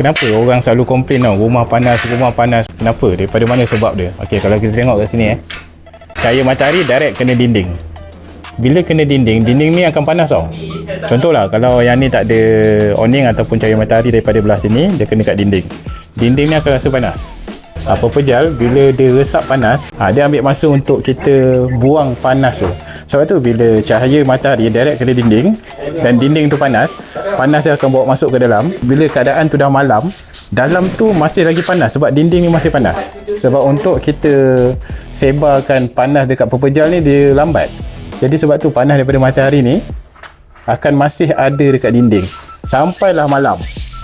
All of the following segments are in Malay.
Kenapa orang selalu komplain tau, rumah panas. Kenapa? Daripada mana sebab dia? Okey, kalau kita tengok kat sini cahaya matahari direct kena dinding. Bila kena dinding ni akan panas tau. Contohlah, kalau yang ni tak ada awning ataupun cahaya matahari daripada belah sini, dia kena kat dinding. Dinding ni akan rasa panas. Pepejal bila dia resap panas, dia ambil masa untuk kita buang panas tu. Sebab tu bila cahaya matahari direct kena dinding dan dinding tu panas dia akan bawa masuk ke dalam. Bila keadaan tu dah malam, dalam tu masih lagi panas sebab dinding ni masih panas. Sebab untuk kita sebarkan panas dekat pepejal ni dia lambat. Jadi sebab tu panas daripada matahari ni akan masih ada dekat dinding sampailah malam.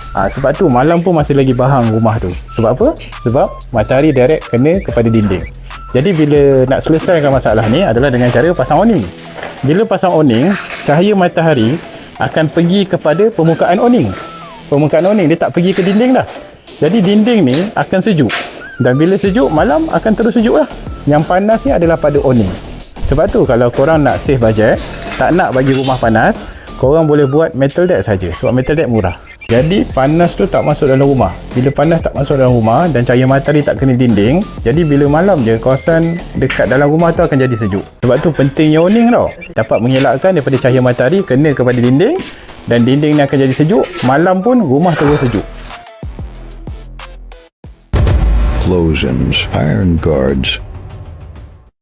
Sebab tu malam pun masih lagi bahang rumah tu. Sebab apa? Sebab matahari direct kena kepada dinding. Jadi bila nak selesaikan masalah ni adalah dengan cara pasang awning. Bila pasang awning, cahaya matahari akan pergi kepada permukaan awning. Permukaan awning, dia tak pergi ke dinding dah. Jadi dinding ni akan sejuk. Dan bila sejuk, malam akan terus sejuk lah. Yang panas ni adalah pada awning. Sebab tu kalau korang nak save budget, tak nak bagi rumah panas, korang boleh buat metal deck saja. Sebab metal deck murah. Jadi panas tu tak masuk dalam rumah. Bila panas tak masuk dalam rumah dan cahaya matahari tak kena dinding, jadi bila malam je kawasan dekat dalam rumah tu akan jadi sejuk. Sebab tu pentingnya awning tau. Dapat mengelakkan daripada cahaya matahari kena kepada dinding dan dinding ni akan jadi sejuk. Malam pun rumah terus sejuk. Explosions, iron guards,